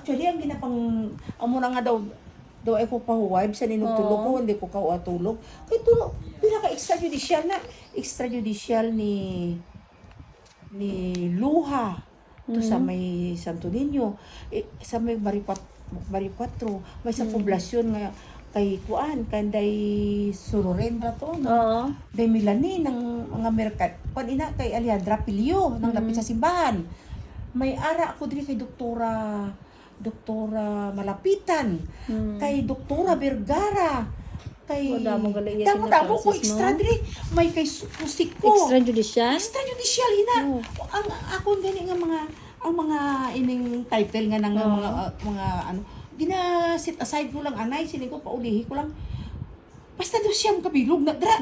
actually ang ginapang amo na nga daw ay ko pahuway sa ninugtulog ko, hindi ko tulog. Kay tulog pila ka extrajudicial ni Luha to sa may Santo Niño, sa may Maricuatro, may sa poblasyon nga kay kuan kanday Sururen ra to no. Day Milani ng mga merkat ina kay Alejandra Pilio nang lapit sa simbahan. May ara ako diri kay Doktora Malapitan, kay Doktora Vergara, kay damo ko extra diri, may kay Kusiko. Extrajudicial ina. Ang akon gani nga mga ining title nga ng mga ano gina-set aside ko lang anay, sini ko paulihi ko lang. Basta daw siyang kabilog na dra.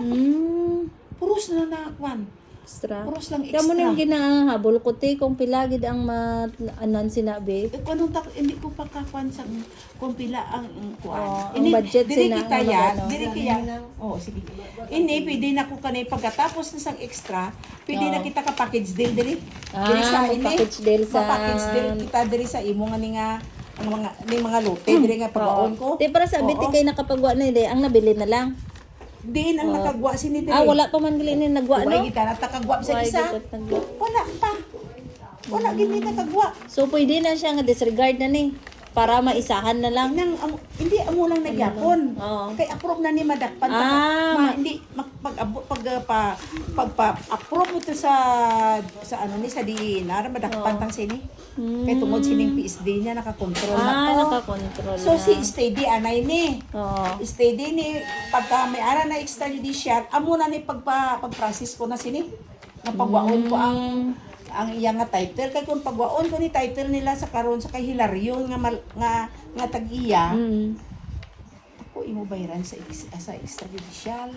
Puros na kwan. Extra. Puros lang extra. Kamo nang ginahabol ko te kung pilagid ang anan sinabi. Kanong hindi ko pa kakwan sa kung pila ang kuan. Ang budget sina. Diri kaya. Oh, sige. Ini pwede na ko kanay pagkatapos na sang extra, pwede na kita ka package deal diri. Diri sa package deal sa package deal kita diri sa imo nga ni nga ang mga lote diri nga pagbaon ko. Di para sa biti kay nakapagwa na hindi, ang nabili na lang. Din ang nakagwa sini diri. Wala pa man gili ni nagwa no. Wala kita nakagwa sa isa. Wala pa. Wala gid ni nakagwa. So pwede na siya nga disregard na ni para maisahan na lang. Hindi amo lang nagyapon. Kay approve na ni madakpan hindi pag-approve mo to sa ano ni sa DNR madakpan tang sini. Kay tungod sining PSD niya nakakontrol na to. Nakakontrol. So si steady anay ni. Steady ni pagka may ara na extrajudicial amo na ni pagprocess ko na sini. Napagwaon ko ang iya nga title kay kung pagwaon ko ni title nila sa karon sa kay Hilario nga tag-iya. Ako imo bayaran sa extrajudicial.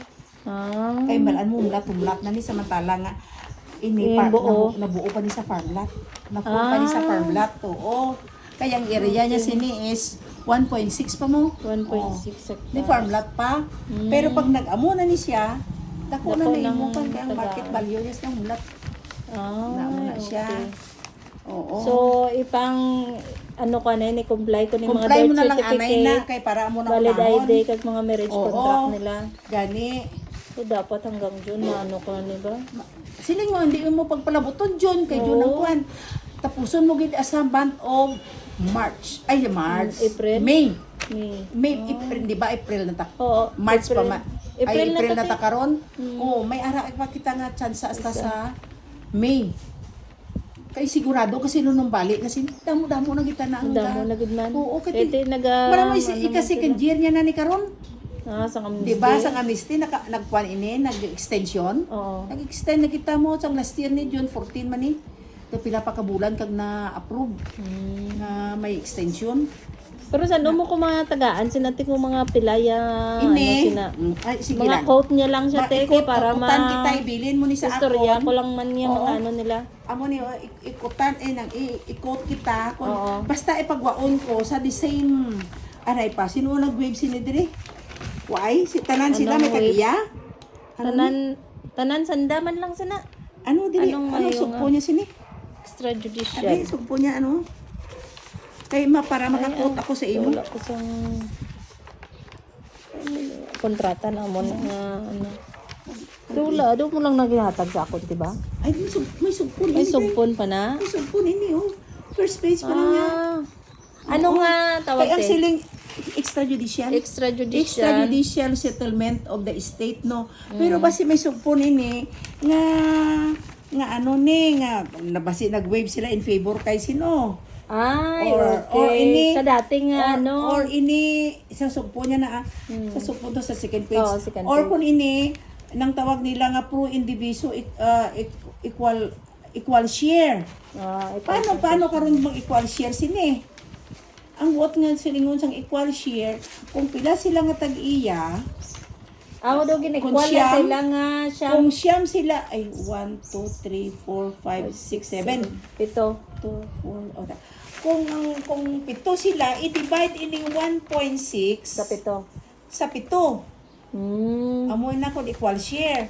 Kay malan mo umlat na ni samantala nga ini nabuo pa ni sa farmlat. Nabuo pa ni sa farmlat to. Kaya ang area niya sini is 1.6 pa mo. 1.6 hectares. Ni farmlat pa. Pero pag nag-amo na ni siya, dako na imo kan kay ang market value niya sa humlat. Na siya. Oo. So, ano ka na, ni-comply ko ni mga comply mo birth na lang anay certificate, na, kay para mo na valid unahon. ID, kag mga marriage contract nila. Gani. So, dapat hanggang June na ano ka ni ba? Siling mo, hindi mo pagpalabuton June, kay June ang kuhan. Tapuson mo gid as a month of March. April? May, April, di ba? April na ta. March April. pa April na ta karon. May ara pa kita nga chance hasta sa May. Kay sigurado kasi nung balik na damo na kita na ang damo na gid man. Oo, kay Ito para mo second year niya na ni karon. Sa amnesty. Diba sa amnesty nagkuan ini nag-extension? Nag-extend na kita mo sa last year ni June 14 man ni. Pila pa ka bulan kag na-approve na may extension. Pero saan mo ko mga tagaan sinatik mo mga pilaya sige mga lang. quote niya lang siya teke para kita ibilin mo ni sa istorya ko lang man yung mga ano nila. Amo ni ikutan i-quote kita kung basta ipagwaon ko sa the same aray pa sino nag-wave sini diri? Why? Si tanan sila may kagiya? Tanan sandaman lang sana. Ano dili? Ano sugpo niya sini? Extrajudicial. Abi sugpo niya ano? Kay para makakot ako sa imo. Wala ko sa kontrata na mo na ano. Do mo lang nagihatag sa ako, di ba? Ay, may sugpon. May sugpon pa na? May sugpon ini First page pa lang niya. Ano nga tawag kaya ang siling extrajudicial settlement of the estate no. Pero basi may sugpon ini nga ano ni nga nabasi nag-wave sila in favor kay sino. Or ini sa dating or ini sa sugpo niya na sa sugpo to sa second page. Second or page. kung ini nang tawag nila nga pro indiviso equal share. Paano karon mag equal share sini? Ang what nga silingon sang equal share kung pila sila nga tag-iya. Daw gin-equal sila nga siyam. Kung siyam sila ay 1 2 3 4 5 6 7 pito. 2 4 okay. Kung pito sila, i-divide ining 1.6 Sa pito. Sa pito. Amoy na kung equal share.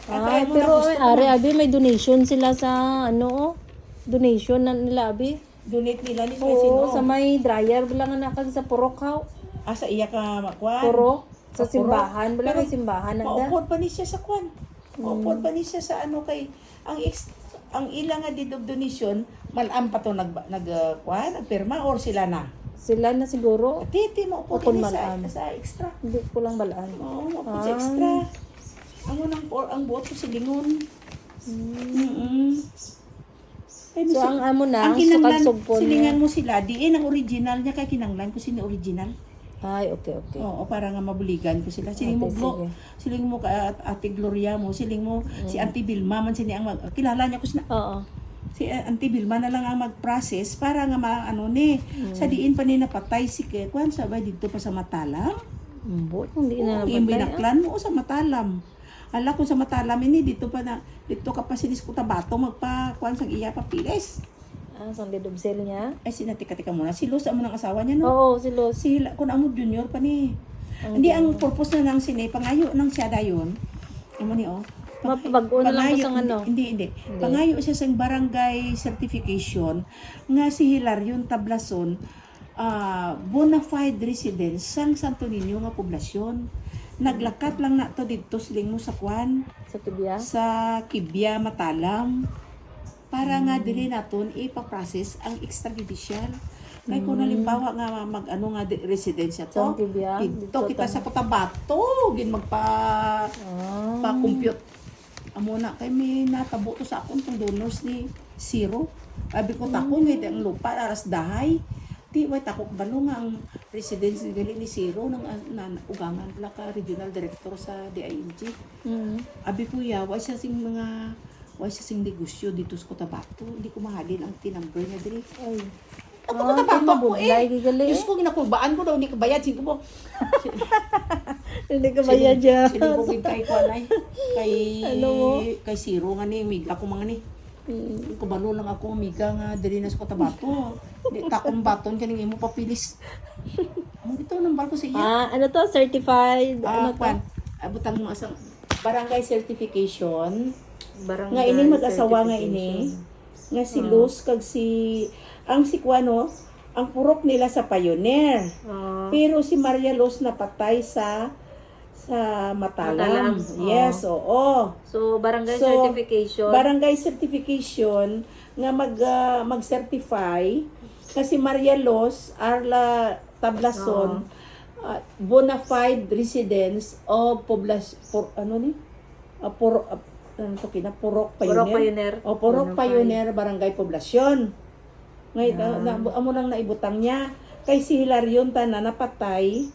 Pero abi may donation sila sa donation na nila abi. donate nila ni Oo, sino. sa may dryer bilang anak ka sa purok haw. Sa iya ka makwan. Purok sa Purok. simbahan, bilang Pero may simbahan nagda. maupod pa ni siya sa kwan. Maupod pa ni siya sa ano kay ang ilang nga didog donation malam pa to kwan, nagpirma or sila na. Sila na siguro. Titi maupod Upod ni malam. sa extra. Hindi ko lang balaan. Oo, maupod sa extra. Ang buot ko sa lingon. So ang amo na, ang kinanglan, sukad-sugpon silingan niya. mo sila, diin ang original niya kay kinanglan ko sino original. Ay, okay. Oo, para nga mabuligan ko sila. Siling mo Okay, Glo, sige. siling mo ka Ate Gloria mo, siling mo si Auntie Vilma man sini ang kilala niya ko sina. Oo. Si Auntie Vilma na lang ang mag-process para nga maano ni sa diin pa ni napatay si Kwan sabay dito pa sa Matalam. Mbot, hindi na Yung napatay. binaklan mo sa Matalam. Ala ko sa Matalam ini dito ka pa sinis ko tabato magpa kwan sang iya papilis. Sang lidobsel niya. Ay sinatika-tika muna. Si Luz amo ng asawa niya no. Oo, si Los. Sila kun amo junior pa ni. Hindi ang purpose na ng sine pangayo ng siya dayon. Amo ni Mapabago na lang ko sang ano. Hindi. Pangayo siya sa barangay certification nga si Hilarion Tablason bona fide resident sang Santo Niño nga poblasyon. Naglakat lang na to dito siling mo sa kwan Sa Tibia. sa Kibya Matalam para nga dili naton ipa-process ang extrajudicial. Kay kung halimbawa nga mag-ano nga residensya Sa to, Tibia. dito kita sa Cotabato gin pa-compute. Amo na kay may natabo to sa akong tong donors ni Zero. Abi ko tako ngay ang lupa aras dahay. Di way tako balo nga ang residence gali ni Zero nang ugangan la ka regional director sa DING. Abi ko ya way siya sing negosyo dito sa Cotabato. Hindi ko mahalin ang tinumber niya diri. Ay. Ako Cotabato ako mabuglay, gigali. Diyos ko ginakulbaan ko daw ni kabayad sing ko. Hindi ka bayad dyan. Sinubugin kay Kwanay. Ano mo? Kay Zero nga ni miga ko mga ni. Kubalo lang ako miga nga diri na sa Cotabato. Di takong baton kaning imo papilis. Amo ito nang barko sa iya. Ano to? Certified? Ano to? Kwan. Abutang mo asang barangay certification. Barangay Nga ini mag-asawa nga ini. Nga si Luz kag ang si Kwano, ang purok nila sa Pioneer. Pero si Maria Luz napatay sa Matalam. Yes, oo. So, barangay So, certification. Barangay certification nga mag-certify kasi Maria Luz, Arla Tablason, bona fide residence of Purok Pioneer. Purok Pioneer Barangay Poblasyon. Ngayon, amo nang naibutang niya. Kay si Hilarion Tana napatay.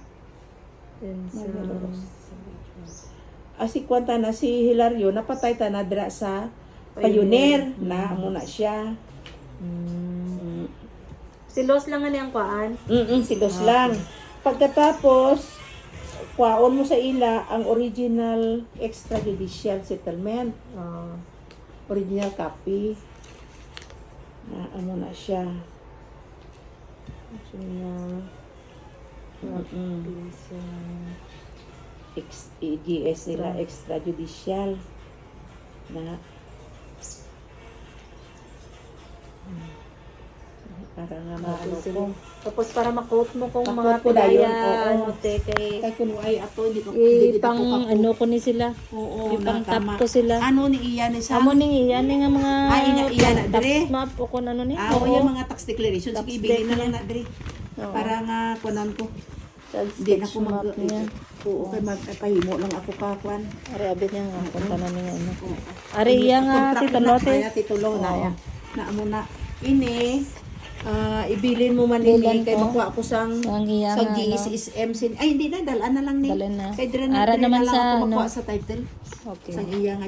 Si Kwanta na si Hilario napatay ta na dira sa Pioneer na amo na siya. Si Los lang nga niyang kuhaan. Silos lang. Pagkatapos kuwaon mo sa ila ang original extrajudicial settlement. Original copy. Na amo na siya. EGS nila extrajudicial na para nga maano ko. Tapos para ma-quote mo kung Ma-quote mga ko dayon, pilaya, oo. kay Kay kuno ay ato di ko di ipang ako ano ko ni sila. oo ipang na tap tama. ko sila. Ano ni iya ni sa Amo ning iyan nga mga iya na dire. tax map o kung ano ni. Oo, yung mga tax declaration Tax sige ibigay na declaration. lang na dire. Oo. Para nga kunan ko. Sketch Hindi na ko mag map niya. oo kay magpahimo lang ako ka kwan. Ari abit niya nga kung tanan niya ano. Ari iya nga titulote. Titulo na. Na amo na ini ibilin mo man ini kay makuha ko sang Ang iya sa nga, GSM ay hindi na dalaan na lang ni Dalhin na. kay dire Ara na naman lang sa, ako makuha ano. sa title Okay. sang iya nga